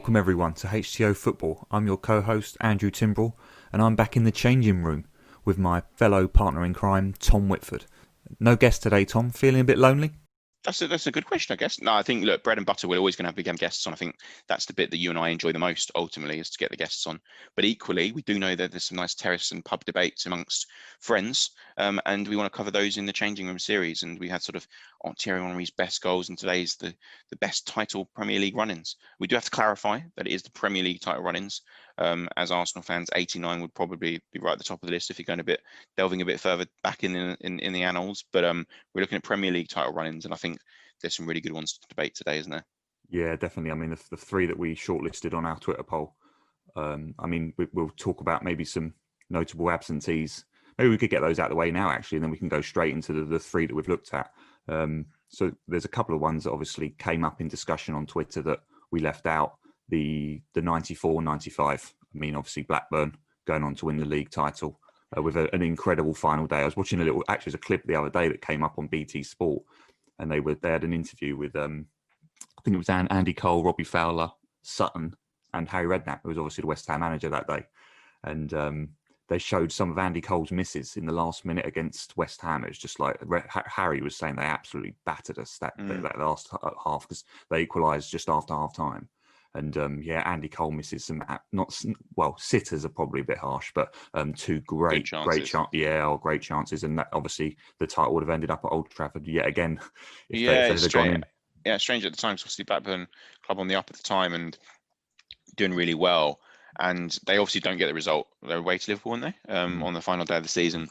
Welcome everyone to HTO Football. I'm your co-host Andrew Timbrell, and I'm back in the changing room with my fellow partner in crime, Tom Whitford. No guest today, Tom. Feeling a bit lonely? That's a good question, I guess. No, I think, look, bread and butter, we're always going to have big guests on. I think that's the bit that you and I enjoy the most, ultimately, is to get the guests on. But equally, we do know that there's some nice terrace and pub debates amongst friends, and we want to cover those in the Changing Room series. And we had sort of Thierry Henry's best goals, and today's the best title Premier League run-ins. We do have to clarify that it is the Premier League title run-ins. As Arsenal fans, 89 would probably be right at the top of the list if you're going delving a bit further back in the annals. But we're looking at Premier League title run-ins, and I think there's some really good ones to debate today, isn't there? Yeah, definitely. I mean, the three that we shortlisted on our Twitter poll. We'll talk about maybe some notable absentees. Maybe we could get those out of the way now, actually, and then we can go straight into the three that we've looked at. So there's a couple of ones that obviously came up in discussion on Twitter that we left out. The 94-95. I mean, obviously Blackburn going on to win the league title with an incredible final day. I was watching there's a clip the other day that came up on BT Sport, and they had an interview with I think it was Andy Cole, Robbie Fowler, Sutton, and Harry Redknapp, who was obviously the West Ham manager that day. And they showed some of Andy Cole's misses in the last minute against West Ham. It was just like Harry was saying they absolutely battered us that last half because they equalised just after half time. And Andy Cole misses some sitters are probably a bit harsh, but two great chances, and that obviously the title would have ended up at Old Trafford yet again if they had gone in. Yeah, strange at the time. Obviously, Blackburn club on the up at the time and doing really well, and they obviously don't get the result. They're away to Liverpool, aren't they? On the final day of the season.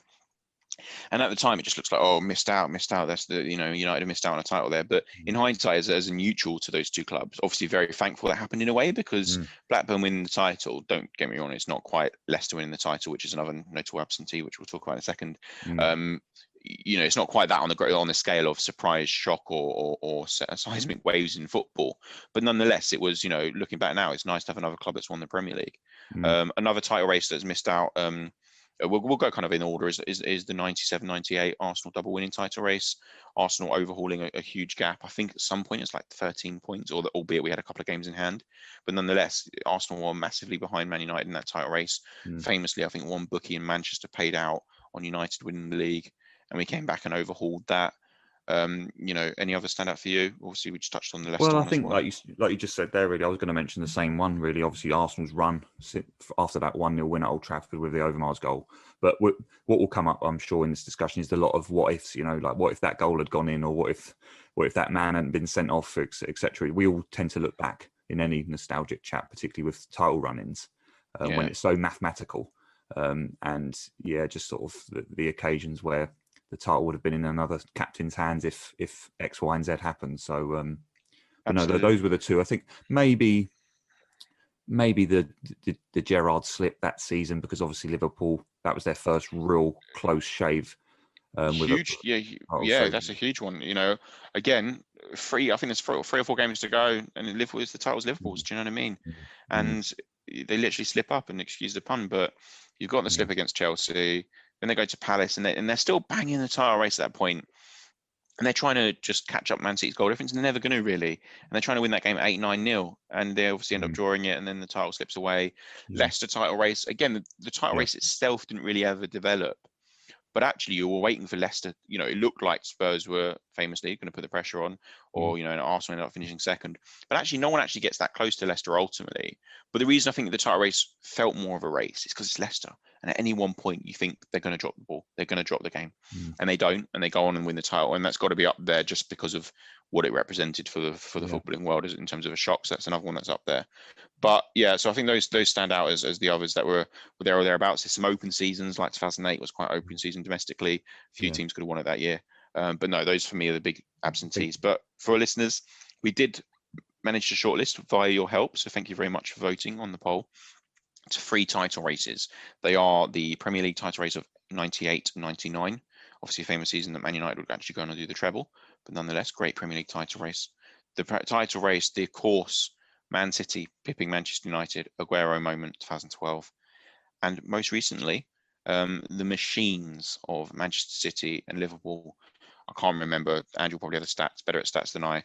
And at the time, it just looks like, missed out. That's United have missed out on a title there. But in hindsight, as a neutral to those two clubs, obviously very thankful that happened in a way because Blackburn winning the title, don't get me wrong, it's not quite Leicester winning the title, which is another notable absentee, which we'll talk about in a second. It's not quite that on the scale of surprise, shock, or seismic waves in football. But nonetheless, it was, looking back now, it's nice to have another club that's won the Premier League. Another title race that's missed out. We'll go kind of in order is the 97-98 Arsenal double winning title race. Arsenal overhauling a huge gap. I think at some point it's like 13 points, albeit we had a couple of games in hand. But nonetheless, Arsenal were massively behind Man United in that title race. Famously, I think one bookie in Manchester paid out on United winning the league, and we came back and overhauled that. Any other standout for you? Obviously, we just touched on the Leicester. Well, I think like you just said there, really, I was going to mention the same one. Really, obviously, Arsenal's run after that 1-0 win at Old Trafford with the Overmars goal. But what will come up, I'm sure, in this discussion is a lot of what ifs. Like what if that goal had gone in, or what if that man hadn't been sent off, etc. We all tend to look back in any nostalgic chat, particularly with title run-ins, when it's so mathematical, just sort of the occasions where the title would have been in another captain's hands if X, Y, and Z happened. So, but no, those were the two. I think maybe the Gerrard slip that season, because obviously Liverpool, that was their first real close shave. Huge, that's a huge one. Again, I think there's 3 or 4 games to go, and Liverpool is the title's Liverpool's. Do you know what I mean? And they literally slip up, and excuse the pun, but you've got the slip against Chelsea. Then they go to Palace, and they're still banging the title race at that point. And they're trying to just catch up Man City's goal difference, and they're never going to really. And they're trying to win that game 8-9-0, and they obviously end up drawing it, and then the title slips away. Leicester title race, again, the title race itself didn't really ever develop. But actually, you were waiting for Leicester. It looked like Spurs were famously going to put the pressure on, or, and Arsenal ended up finishing second. But actually, no one actually gets that close to Leicester ultimately. But the reason I think the title race felt more of a race is because it's Leicester. And at any one point, you think they're going to drop the ball. They're going to drop the game. And they don't. And they go on and win the title. And that's got to be up there just because of what it represented for the footballing world in terms of a shock. So that's another one that's up there. But yeah, so I think those stand out as the others that were there or thereabouts. There's some open seasons, like 2008 was quite an open season domestically. A few teams could have won it that year. But no, those for me are the big absentees. But for our listeners, we did manage to shortlist via your help. So thank you very much for voting on the poll. To 3 title races. They are the Premier League title race of 98-99. Obviously a famous season that Man United would actually go on and do the treble. But nonetheless, great Premier League title race. The title race, the course, Man City pipping Manchester United, Aguero moment 2012. And most recently, the machines of Manchester City and Liverpool I can't remember. Andrew probably had the stats, better at stats than I.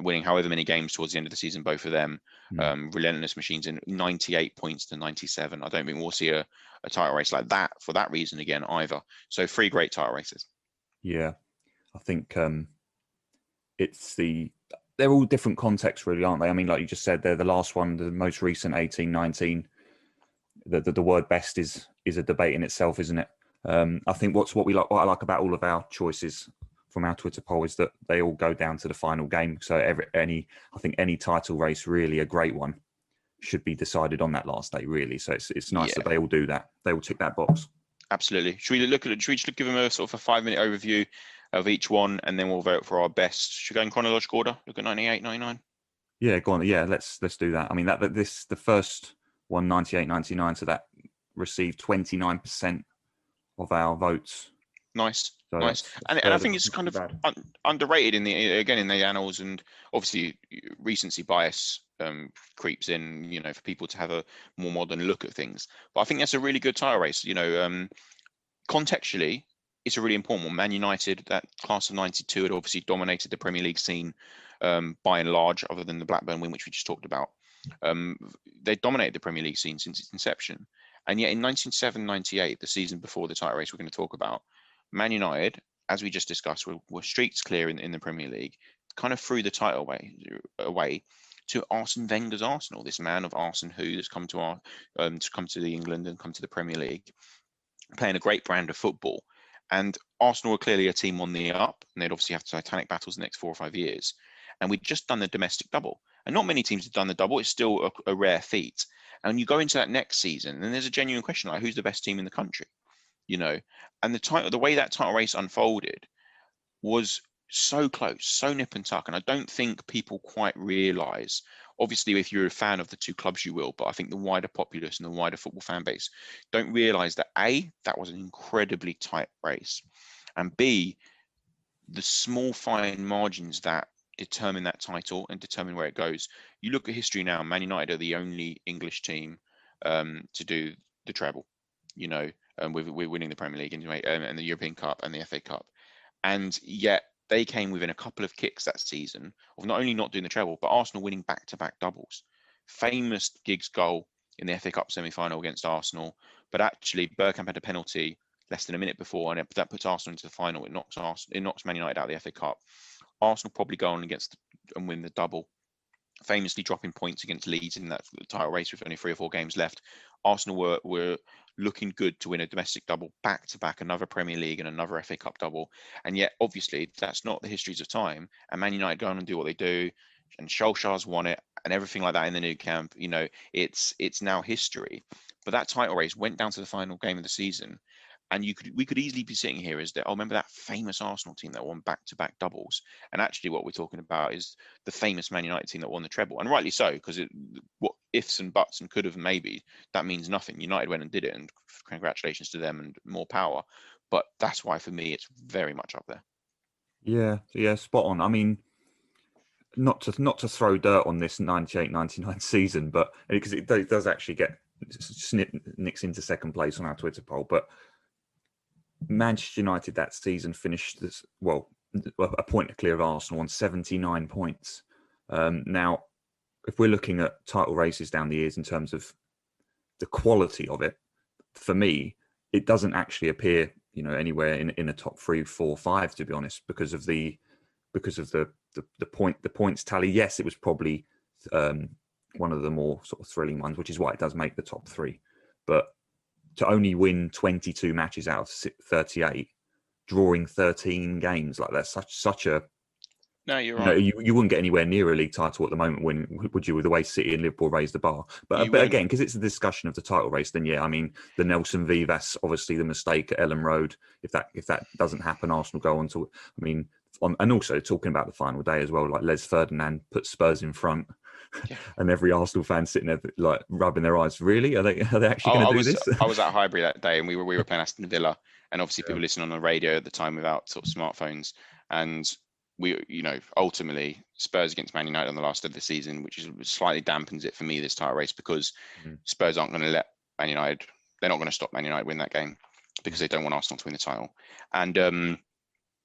Winning however many games towards the end of the season, both of them. Relentless machines in 98 points to 97. I don't think we'll see a title race like that for that reason again either. So 3 great title races. Yeah, I think they're all different contexts, really, aren't they? I mean, like you just said, they're the last one, the most recent 18-19. The word best is a debate in itself, isn't it? I think what I like about all of our choices from our Twitter poll is that they all go down to the final game. So I think any title race, really a great one, should be decided on that last day, really. So it's nice that they all do that. They all tick that box. Absolutely. Should we give them a sort of a 5-minute overview of each one, and then we'll vote for our best? Should we go in chronological order? Look at 98, 99. Yeah, go on. Yeah, let's do that. I mean, the first one, 98, 99, so that received 29% of our votes. Nice. Nice. And I think it's kind of underrated in the annals, and obviously recency bias creeps in, for people to have a more modern look at things. But I think that's a really good title race. Contextually, it's a really important one. Man United, that class of 92, had obviously dominated the Premier League scene by and large, other than the Blackburn win, which we just talked about. They dominated the Premier League scene since its inception. And yet in 1997-98, the season before the title race we're going to talk about, Man United, as we just discussed, were streaks clear in the Premier League, kind of threw the title away to Arsene Wenger's Arsenal, this man of Arsene who has come to the England and come to the Premier League, playing a great brand of football. And Arsenal were clearly a team on the up, and they'd obviously have titanic battles the next 4 or 5 years. And we'd just done the domestic double. And not many teams have done the double. It's still a rare feat. And you go into that next season, and there's a genuine question like, who's the best team in the country? And the way that title race unfolded was so close, so nip and tuck. And I don't think people quite realise, obviously, if you're a fan of the two clubs, you will, but I think the wider populace and the wider football fan base don't realise that A, that was an incredibly tight race, and B, the small fine margins that determine that title and determine where it goes. You look at history now, Man United are the only English team to do the treble, we're winning the Premier League anyway, and the European Cup and the FA Cup. And yet they came within a couple of kicks that season of not only not doing the treble, but Arsenal winning back-to-back doubles. Famous Giggs goal in the FA Cup semi-final against Arsenal, but actually Bergkamp had a penalty less than a minute before, and that puts Arsenal into the final. It knocks Man United out of the FA Cup. Arsenal probably go on and win the double, famously dropping points against Leeds in that title race with only 3 or 4 games left. Arsenal were looking good to win a domestic double back-to-back, another Premier League and another FA Cup double. And yet, obviously, that's not the histories of time. And Man United go on and do what they do. And Solskjaer's won it and everything like that in the new camp. It's now history. But that title race went down to the final game of the season. And we could easily be sitting here as remember that famous Arsenal team that won back-to-back doubles. And actually what we're talking about is the famous Man United team that won the treble. And rightly so, because what ifs and buts and could have maybe, that means nothing. United went and did it, and congratulations to them and more power. But that's why for me it's very much up there. Yeah, spot on. I mean, not to throw dirt on this 98-99 season, but because it does actually get nicks into second place on our Twitter poll, but Manchester United that season finished a point clear of Arsenal on 79 points. Now, if we're looking at title races down the years in terms of the quality of it, for me, it doesn't actually appear, anywhere in a top 3, 4, 5, to be honest, because of the points tally. Yes, it was probably one of the more sort of thrilling ones, which is why it does make the top 3, but to only win 22 matches out of 38, drawing 13 games, like that's such a. No, you're right. You wouldn't get anywhere near a league title at the moment, would you, with the way City and Liverpool raised the bar? But again, because it's a discussion of the title race, then yeah, I mean, the Nelson Vivas, obviously the mistake at Ellen Road. If that doesn't happen, Arsenal go on to. I mean, and also talking about the final day as well, like Les Ferdinand put Spurs in front. Yeah. And every Arsenal fan sitting there like rubbing their eyes. Really, are they actually going to do this? I was at Highbury that day, and we were playing Aston Villa, and obviously people listening on the radio at the time without sort of smartphones, and we, ultimately Spurs against Man United on the last day of the season, which slightly dampens it for me this title race, because Spurs aren't going to let Man United. They're not going to stop Man United win that game because they don't want Arsenal to win the title, and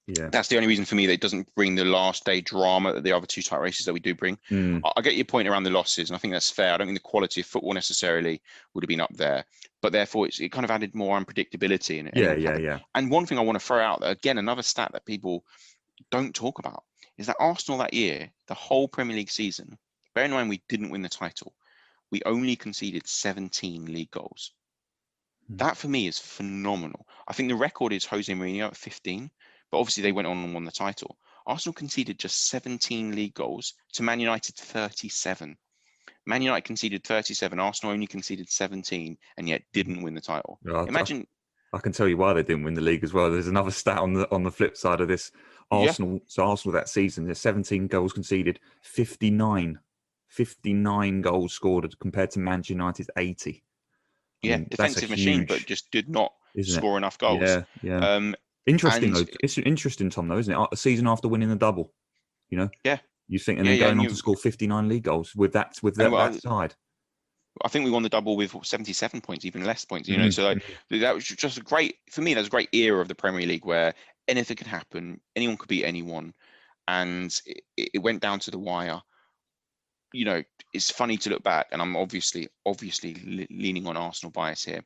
Yeah. That's the only reason for me that it doesn't bring the last day drama that the other two tight races that we do bring. I get your point around the losses, and I think that's fair. I don't think the quality of football necessarily would have been up there, but therefore it kind of added more unpredictability. And one thing I want to throw out there, again, another stat that people don't talk about, is that Arsenal that year, the whole Premier League season, bear in mind we didn't win the title, we only conceded 17 league goals. That for me is phenomenal. I think the record is Jose Mourinho at 15, but obviously they went on and won the title. Arsenal conceded just 17 league goals to Man United 37. Man United conceded 37, Arsenal only conceded 17, and yet didn't win the title. Imagine. I can tell you why they didn't win the league as well. There's another stat on the flip side of this. Arsenal that season, there's 17 goals conceded, 59 goals scored compared to Manchester United's 80. Defensive machine, but just did not score enough goals. Yeah. Interesting though. It's interesting, Tom, though, isn't it? A season after winning the double, you think, and then going on to score 59 league goals with that side. I think we won the double with 77 points, even less points. So that was just a great, for me, that was a great era of the Premier League where anything could happen, anyone could beat anyone, and it went down to the wire. It's funny to look back, and I'm obviously leaning on Arsenal bias here,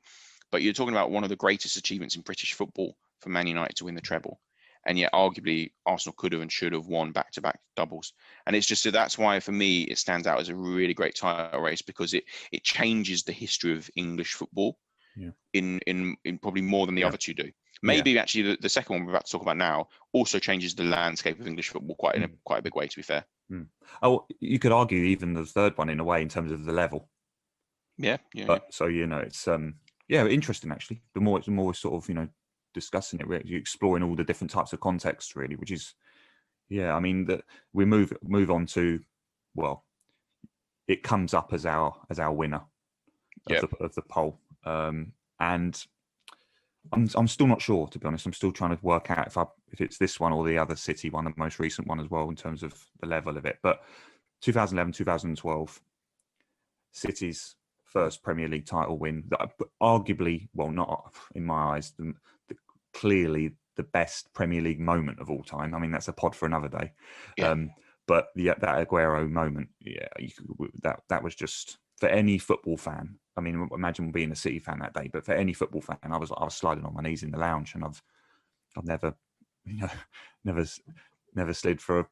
but you're talking about one of the greatest achievements in British football for Man United to win the treble, and yet arguably Arsenal could have and should have won back-to-back doubles. And it's just that's why for me it stands out as a really great title race, because it changes the history of English football in probably more than the other two do. Maybe actually the second one we're about to talk about now also changes the landscape of English football quite a big way, to be fair. Oh, you could argue even the third one in a way in terms of the level. So it's interesting actually. The more we're sort of discussing it, you're exploring all the different types of contexts really, which is I mean that we move on to, well, it comes up as our winner of the poll, and I'm still not sure, to be honest. I'm still trying to work out if it's this one or the other City one, the most recent one as well, in terms of the level of it. But 2011, 2012, City's first Premier League title win, arguably, well, not in my eyes, clearly the best Premier League moment of all time. I mean, that's a pod for another day. But that Aguero moment, that was just, for any football fan. I mean, imagine being a City fan that day, but for any football fan, I was sliding on my knees in the lounge, and I've never slid for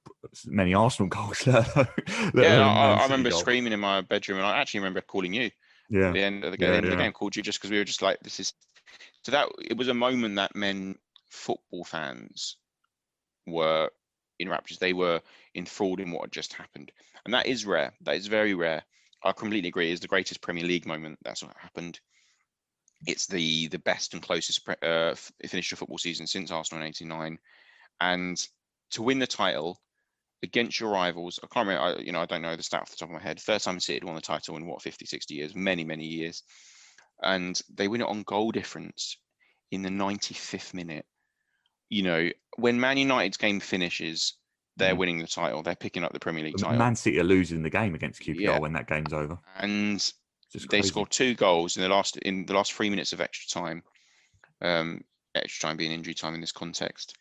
many Arsenal goals. I remember screaming in my bedroom, and I actually remember calling you. At the end of the game, called you just because we were just like, this is. So that it was a moment that football fans were in raptures. They were enthralled in what had just happened, and that is rare. That is very rare. I completely agree. It's the greatest Premier League moment. That's what happened. It's the best and closest finish to football season since Arsenal in '89, and to win the title against your rivals. I can't remember. I don't know the stat off the top of my head. First time City had won the title in 50, 60 years, many years, and they win it on goal difference in the 95th minute. When Man United's game finishes, they're winning the title. They're picking up the Premier League title. Man City are losing the game against QPR when that game's over. And they scored 2 goals in the last 3 minutes of extra time. Extra time being injury time in this context.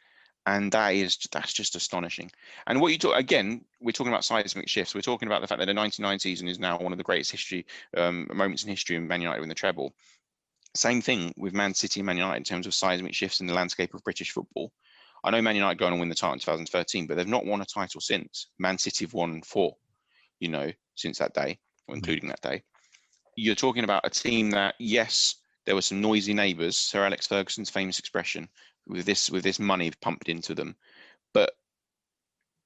And that's just astonishing. And what you talk, again, we're talking about seismic shifts. We're talking about the fact that the 99 season is now one of the greatest moments in history of Man United in the treble. Same thing with Man City and Man United in terms of seismic shifts in the landscape of British football. I know Man United going to win the title in 2013, but they've not won a title since. Man City have won 4, since that day, or including that day. You're talking about a team that, yes, there were some noisy neighbours, Sir Alex Ferguson's famous expression, with this money pumped into them. But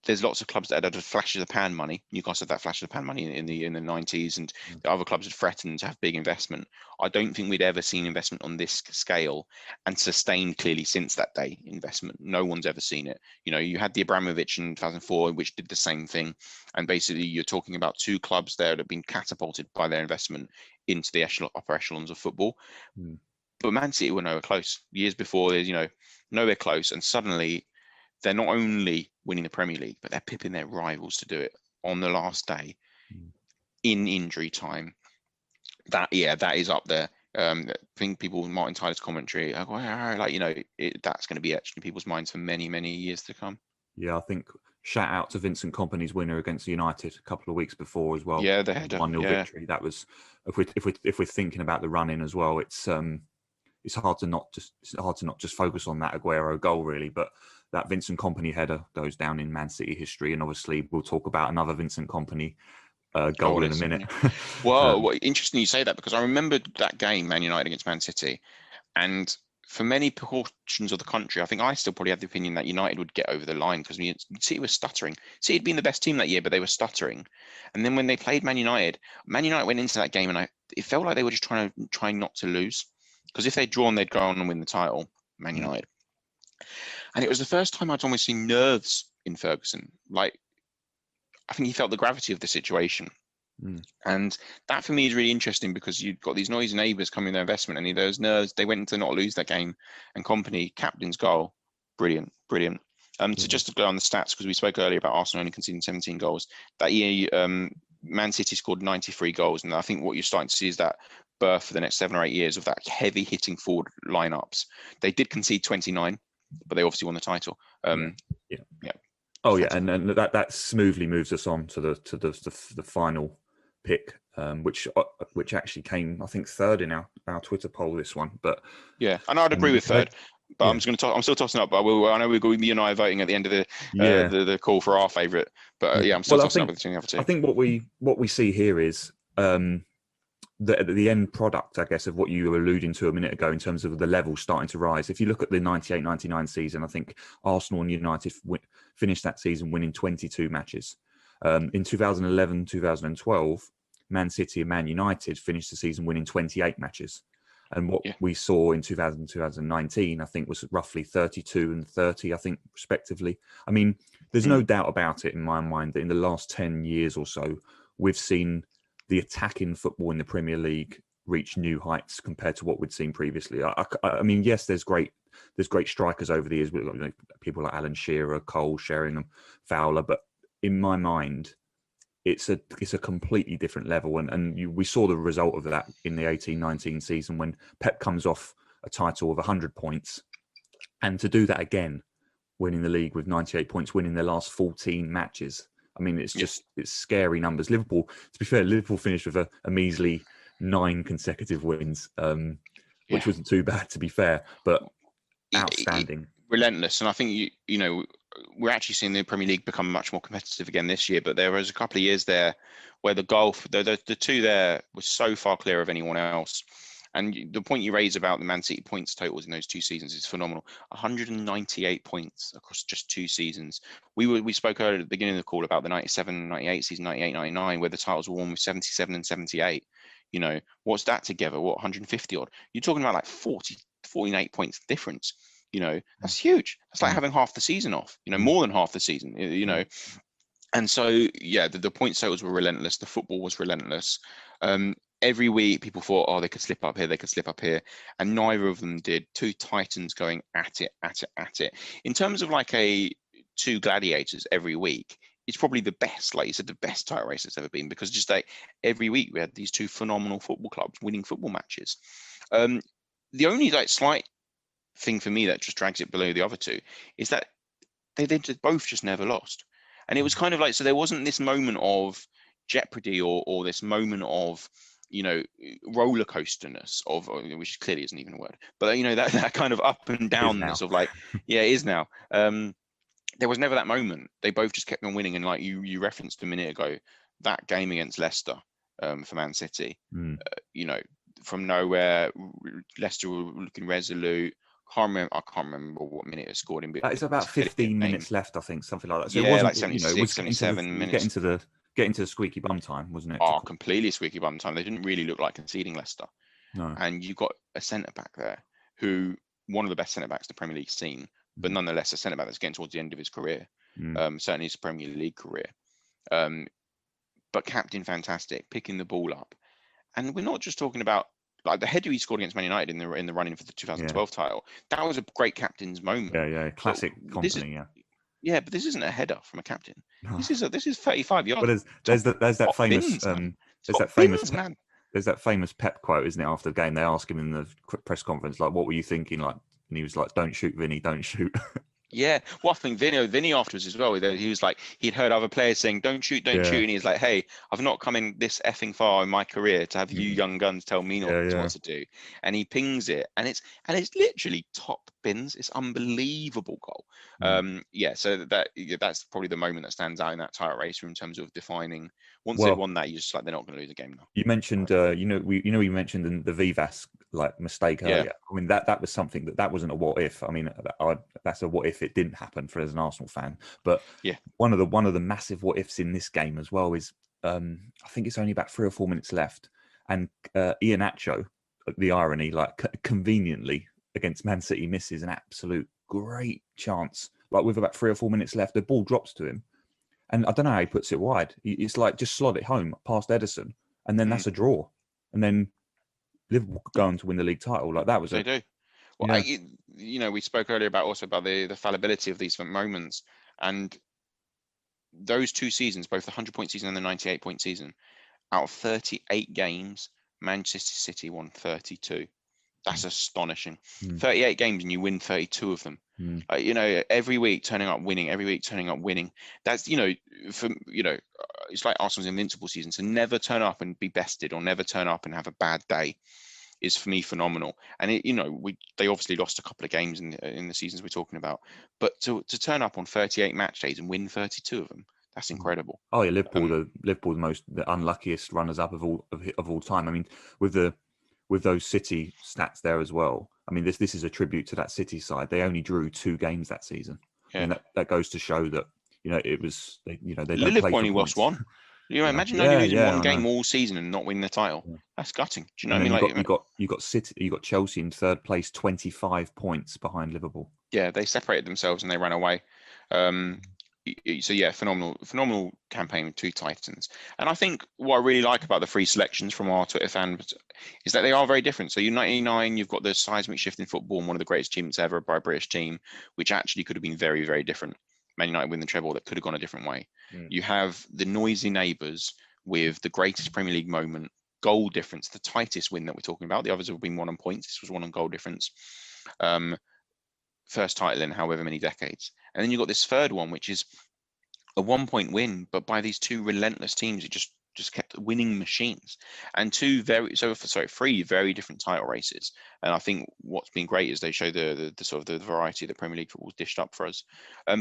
there's lots of clubs that had flash of the pan money. Newcastle had that flash of the pan money in the 90s, and the other clubs had threatened to have big investment. I don't think we'd ever seen investment on this scale and sustained clearly since that day. Investment, no one's ever seen it. You had the Abramovich in 2004, which did the same thing, and basically you're talking about 2 clubs there that have been catapulted by their investment into the upper echelons of football. But Man City were nowhere close. Years before, nowhere close, and suddenly they're not only winning the Premier League, but they're pipping their rivals to do it on the last day in injury time. That is up there I think people, Martin Tyler's commentary, that's going to be etched in people's minds for many, many years to come. Yeah, I think shout out to Vincent Kompany's winner against United a couple of weeks before as well. Yeah, the header, 1-0 victory. That was, if we're thinking about the run in as well, it's hard to not just focus on that Aguero goal really, but that Vincent Kompany header goes down in Man City history, and obviously we'll talk about another Vincent Kompany goal in a minute. Well, interesting you say that, because I remember that game, Man United against Man City, and for many portions of the country, I think I still probably had the opinion that United would get over the line, because City was stuttering. City had been the best team that year, but they were stuttering. And then when they played Man United went into that game, and it felt like they were just trying not to lose, because if they'd drawn, they'd go on and win the title, Man United. And it was the first time I'd almost seen nerves in Ferguson. Like, I think he felt the gravity of the situation. And that for me is really interesting, because you've got these noisy neighbours coming with their investment, and those nerves, they went to not lose that game. And Kompany, captain's goal, brilliant. So just to go on the stats, because we spoke earlier about Arsenal only conceding 17 goals. That year, Man City scored 93 goals. And I think what you're starting to see is that birth for the next 7 or 8 years of that heavy hitting forward lineups. They did concede 29, but they obviously won the title. Yeah. Oh yeah, and that smoothly moves us on to the final pick, which actually came, I think, third in our Twitter poll, this one. But yeah, and I'd agree with third. But yeah. I'm still tossing up. But I know you and I are voting at the end of the call for our favourite. But I'm still tossing up with the other two. I think what we see here is the end product, I guess, of what you were alluding to a minute ago in terms of the level starting to rise. If you look at the 98-99 season, I think Arsenal and United finished that season winning 22 matches. In 2011-2012, Man City and Man United finished the season winning 28 matches. And what we saw in 2019, I think, was roughly 32 and 30, I think, respectively. I mean, there's no doubt about it in my mind that in the last 10 years or so, we've seen the attacking football in the Premier League reach new heights compared to what we'd seen previously. I mean, yes, there's great strikers over the years. We've got people like Alan Shearer, Cole, Sheringham, Fowler, but in my mind, it's a completely different level. And we saw the result of that in the 18-19 season when Pep comes off a title of 100 points, and to do that again, winning the league with 98 points, winning their last 14 matches. I mean, it's scary numbers. Liverpool, to be fair, finished with a measly 9 consecutive wins, which wasn't too bad, to be fair, but outstanding. Relentless. And I think, we're actually seeing the Premier League become much more competitive again this year, but there was a couple of years there where the two there was so far clear of anyone else. And the point you raise about the Man City points totals in those 2 seasons is phenomenal. 198 points across just 2 seasons. We spoke earlier at the beginning of the call about the 97-98 season, 98-99, where the titles were won with 77 and 78. What's that together? 150 odd? You're talking about like 48 points difference. That's huge. That's like having half the season off, more than half the season, And so, the points totals were relentless. The football was relentless. Every week, people thought, they could slip up here, and neither of them did. 2 titans going at it. In terms of like 2 gladiators every week, it's probably the best, like you said, the best title race that's ever been, because just like every week we had these 2 phenomenal football clubs winning football matches. The only slight thing for me that just drags it below the other 2 is that they both just never lost. And it was kind of like, so there wasn't this moment of jeopardy or this moment of, roller coasterness which clearly isn't even a word, but that kind of up and downness of like, it is now. There was never that moment. They both just kept on winning. And like you referenced a minute ago, that game against Leicester for Man City, from nowhere, Leicester were looking resolute. I can't remember what minute it scored in. It's about 15 minutes left, I think, something like that. So it wasn't like 76, 77 minutes. Getting to the squeaky bum time, wasn't it? Completely squeaky bum time. They didn't really look like conceding Leicester. No. And you've got a centre-back there who, one of the best centre-backs the Premier League's seen, but nonetheless a centre-back that's getting towards the end of his career, certainly his Premier League career. But captain fantastic, picking the ball up. And we're not just talking about like the header he scored against Man United in the run-in for the 2012 title. That was a great captain's moment. Yeah, classic Kompany, Yeah, but this isn't a header from a captain. No. This is 35 yards. But there's that famous there's that famous Pep quote, isn't it? After the game, they ask him in the press conference, like, "What were you thinking?" Like, and he was like, "Don't shoot, Vinny, don't shoot." Yeah, well, I think Vinny afterwards as well. He was like, he'd heard other players saying, "Don't shoot, don't shoot," and he's like, "Hey, I've not come in this effing far in my career to have you young guns tell me not what to do." And he pings it, and it's literally top bins. It's unbelievable goal. So that's probably the moment that stands out in that title race in terms of defining. Once they've won that, you're just like, they're not going to lose the game now. You mentioned, you mentioned the Vivas like mistake earlier. Yeah. I mean, that was something that wasn't a what if. I mean, that's a what if it didn't happen for as an Arsenal fan. But one of the massive what ifs in this game as well is I think it's only about 3 or 4 minutes left, and Iheanacho, the irony, like conveniently against Man City, misses an absolute great chance. Like with about 3 or 4 minutes left, the ball drops to him. And I don't know how he puts it wide. It's like just slot it home past Ederson, and then that's a draw. And then Liverpool go on to win the league title. Like that was they do. Well, we spoke earlier about the fallibility of these moments, and those 2 seasons, both the 100-point season and the 98-point season, out of 38 games, Manchester City won 32. That's astonishing. 38 games and you win 32 of them. Every week turning up winning. That's it's like Arsenal's invincible season. So never turn up and be bested, or never turn up and have a bad day, is for me phenomenal. And they obviously lost a couple of games in the seasons we're talking about, but to turn up on 38 match days and win 32 of them, that's incredible. Oh yeah, Liverpool the unluckiest runners up of all time. I mean, with those City stats there as well. I mean, this is a tribute to that City side. They only drew 2 games that season. Yeah. I mean, that goes to show that it was they Liverpool only lost 1. Imagine only losing 1 game all season and not winning the title. Yeah. That's gutting. Do you know what I mean? You got City, you got Chelsea in 3rd place, 25 points behind Liverpool. Yeah, they separated themselves and they ran away. So yeah, phenomenal campaign with 2 Titans. And I think what I really like about the 3 selections from our Twitter fans is that they are very different. So in 99, you've got the seismic shift in football and one of the greatest achievements ever by a British team, which actually could have been very, very different. Man United win the treble, that could have gone a different way. You have the noisy neighbours with the greatest Premier League moment, goal difference, the tightest win that we're talking about. The others have been won on points. This was won on goal difference. First title in however many decades. And then you've got this 3rd one, which is a 1-point win, but by these 2 relentless teams, it just kept winning machines. And 3 very different title races. And I think what's been great is they show the sort of the variety that Premier League football's dished up for us.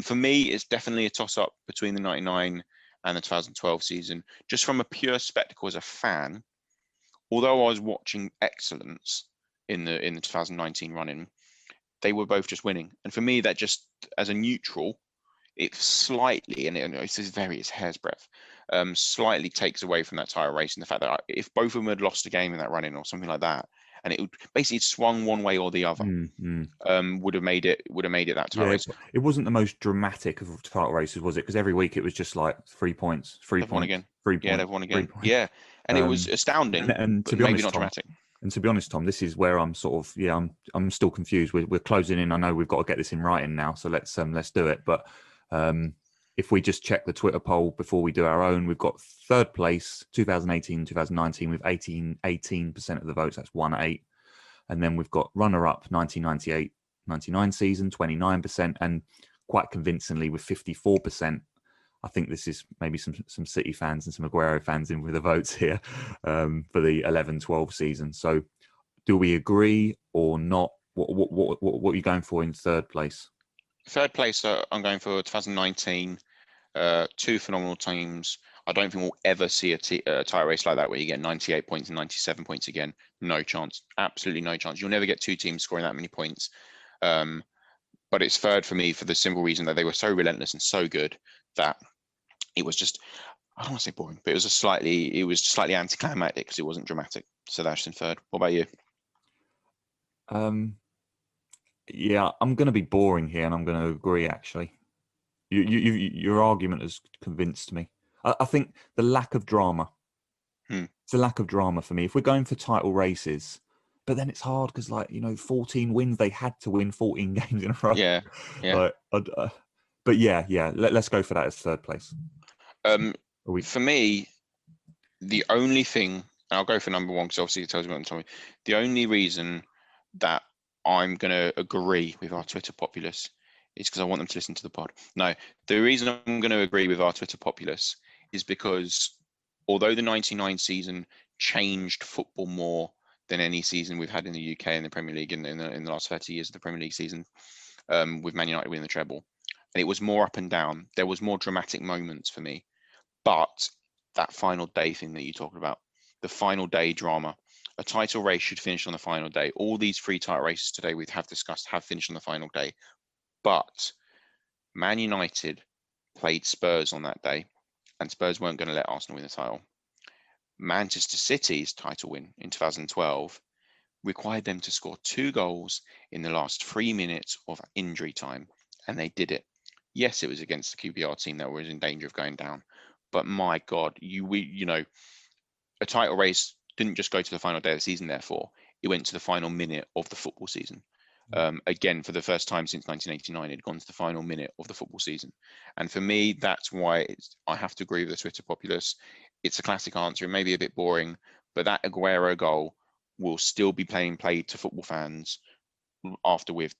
For me, it's definitely a toss-up between the 99 and the 2012 season. Just from a pure spectacle as a fan, although I was watching excellence in the 2019 run-in, they were both just winning. And for me, that just, as a neutral, it slightly, and it's hair's breadth, slightly takes away from that title race, and the fact that if both of them had lost a game in that run-in or something like that, and it would basically swung one way or the other, would have made it that title race. It wasn't the most dramatic of title races, was it? Because every week it was just like 3 points, 3 points, won again. 3 points. Yeah, they've won again. Yeah, and it was astounding, and to be honest, not dramatic. And to be honest, Tom, this is where I'm sort of I'm still confused. We're closing in. I know we've got to get this in writing now, so let's do it. But if we just check the Twitter poll before we do our own, we've got 3rd place 2018, 2019 with 18% of the votes. That's 1-8. And then we've got runner-up 1998, 99 season, 29%, and quite convincingly with 54%. I think this is maybe some City fans and some Aguero fans in with the votes here for the 11-12 season. So do we agree or not? What are you going for in 3rd place? 3rd place, I'm going for 2019. 2 phenomenal teams. I don't think we'll ever see a title race like that where you get 98 points and 97 points again. No chance. Absolutely no chance. You'll never get 2 teams scoring that many points. But it's 3rd for me for the simple reason that they were so relentless and so good that it was just, I don't want to say boring, but it was slightly anticlimactic because it wasn't dramatic. So that's in 3rd. What about you? Yeah, I'm going to be boring here, and I'm going to agree. Actually, your argument has convinced me. I think the lack of drama. It's a lack of drama for me. If we're going for title races, but then it's hard because, 14 wins, they had to win 14 games in a row. Yeah. But yeah. Let's go for that as 3rd place. For me, the only thing I'll go for number one because obviously it tells me what I'm telling you. The only reason that I'm going to agree with our Twitter populace is because I want them to listen to the pod. No, the reason I'm going to agree with our Twitter populace is because although the 99 season changed football more than any season we've had in the UK and the Premier League in the last 30 years of the Premier League season, with Man United winning the treble, and it was more up and down. There was more dramatic moments for me, but that final day thing that you talked about, the final day drama, a title race should finish on the final day. All these 3 title races today we have discussed have finished on the final day, but Man United played Spurs on that day, and Spurs weren't going to let Arsenal win the title. Manchester City's title win in 2012 required them to score 2 goals in the last 3 minutes of injury time, and they did it. Yes, it was against the QPR team that was in danger of going down, but my God, a title race didn't just go to the final day of the season. Therefore, it went to the final minute of the football season. Again, for the first time since 1989, it had gone to the final minute of the football season. And for me, that's why I have to agree with the Twitter populace. It's a classic answer. It may be a bit boring, but that Aguero goal will still be played to football fans after we're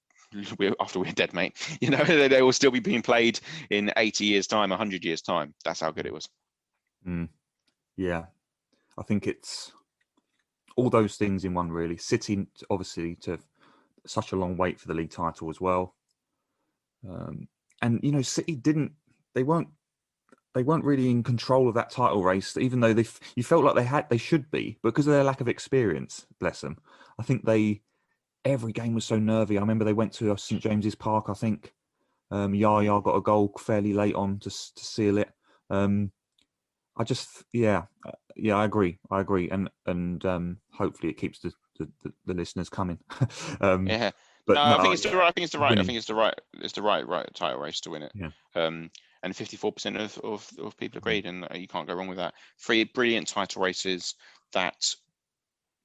dead, mate. They will still be being played in 80 years' time, 100 years' time. That's how good it was. Yeah, I think it's all those things in one, really. City, obviously, to such a long wait for the league title as well. And City they weren't really in control of that title race, even though you felt like they should be, because of their lack of experience. Bless them. I think every game was so nervy. I remember they went to St James's Park. I think Yaya got a goal fairly late on to seal it. I agree, and hopefully it keeps the listeners coming. Yeah. But no, I think it's the right. I think it's the right. winning. I think it's the right. It's the right title race to win it. Yeah. And 54% of people agreed, and you can't go wrong with that. 3 brilliant title races that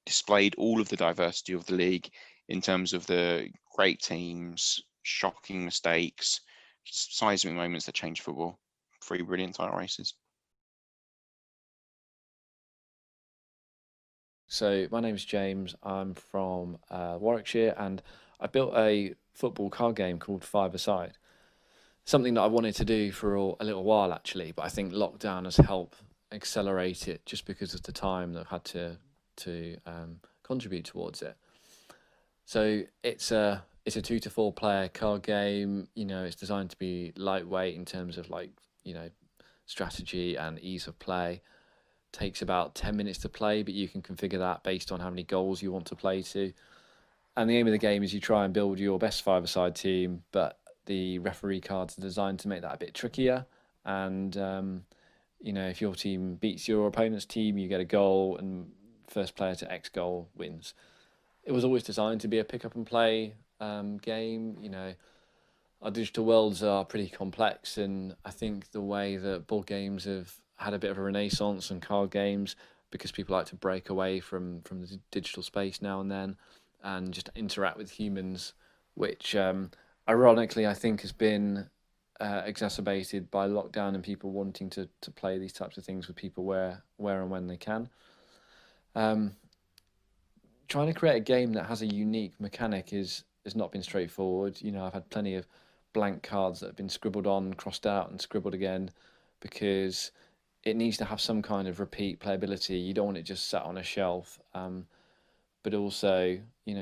displayed all of the diversity of the league in terms of the great teams, shocking mistakes, seismic moments that changed football. 3 brilliant title races. So my name's James. I'm from Warwickshire, and I built a football card game called Five-a-side. Something that I wanted to do for a little while, actually, but I think lockdown has helped accelerate it just because of the time that I've had to contribute towards it. So it's a 2 to 4 player card game. It's designed to be lightweight in terms of strategy and ease of play. Takes about 10 minutes to play, but you can configure that based on how many goals you want to play to. And the aim of the game is you try and build your best five-a-side team, but the referee cards are designed to make that a bit trickier. And, if your team beats your opponent's team, you get a goal, and first player to X goal wins. It was always designed to be a pick-up-and-play game. Our digital worlds are pretty complex, and I think the way that board games have had a bit of a renaissance and card games, because people like to break away from the digital space now and then and just interact with humans, which ironically I think has been exacerbated by lockdown and people wanting to play these types of things with people where and when they can. Trying to create a game that has a unique mechanic has not been straightforward. I've had plenty of blank cards that have been scribbled on, crossed out and scribbled again, because it needs to have some kind of repeat playability. You don't want it just sat on a shelf. But also,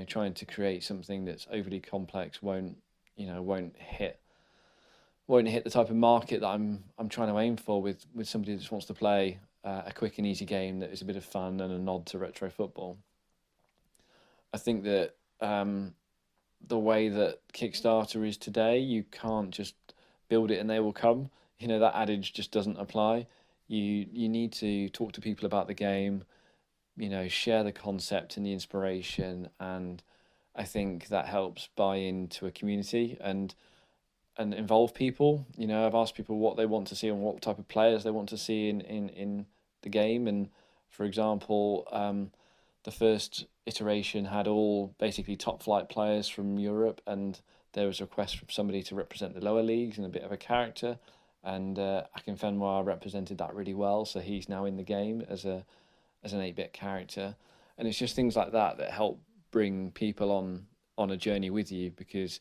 trying to create something that's overly complex won't hit the type of market that I'm trying to aim for with somebody that just wants to play a quick and easy game that is a bit of fun and a nod to retro football. I think that the way that Kickstarter is today, you can't just build it and they will come. That adage just doesn't apply. You need to talk to people about the game, share the concept and the inspiration, and I think that helps buy into a community and involve people. I've asked people what they want to see and what type of players they want to see in the game, and for example, the first iteration had all basically top flight players from Europe, and there was a request from somebody to represent the lower leagues and a bit of a character. And Akinfenwa represented that really well, so he's now in the game as a as an 8-bit character. And it's just things like that that help bring people on a journey with you, because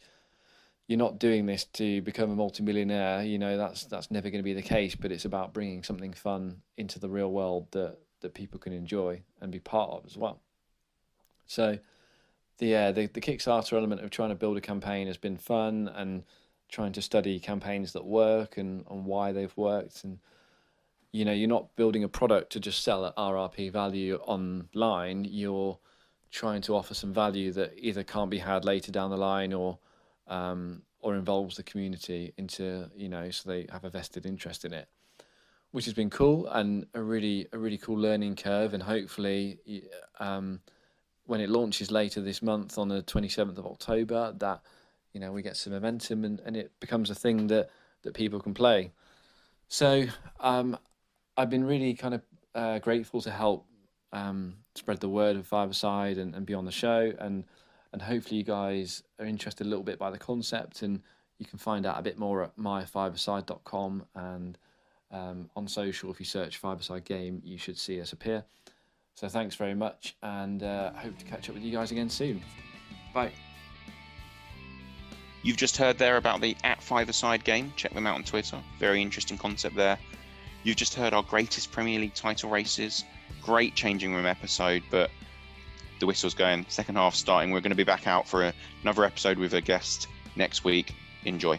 you're not doing this to become a multimillionaire. You know, that's never going to be the case, but it's about bringing something fun into the real world that people can enjoy and be part of as well. So the Kickstarter element of trying to build a campaign has been fun, and trying to study campaigns that work and why they've worked. And, you know, you're not building a product to just sell at RRP value online. You're trying to offer some value that either can't be had later down the line, or involves the community into, you know, so they have a vested interest in it, which has been cool, and a really cool learning curve. And hopefully, when it launches later this month on the 27th of October, that, you know, we get some momentum and it becomes a thing that people can play. So I've been really kind of grateful to help spread the word of Five-a-side and be on the show, and hopefully you guys are interested a little bit by the concept, and you can find out a bit more at myfiveside.com, and on social, if you search Five-a-side Game, you should see us appear. So thanks very much, and hope to catch up with you guys again soon. Bye. You've just heard there about the @Five-a-side Game. Check them out on Twitter. Very interesting concept there. You've just heard our greatest Premier League title races. Great changing room episode, but the whistle's going. Second half starting. We're going to be back out for another episode with a guest next week. Enjoy.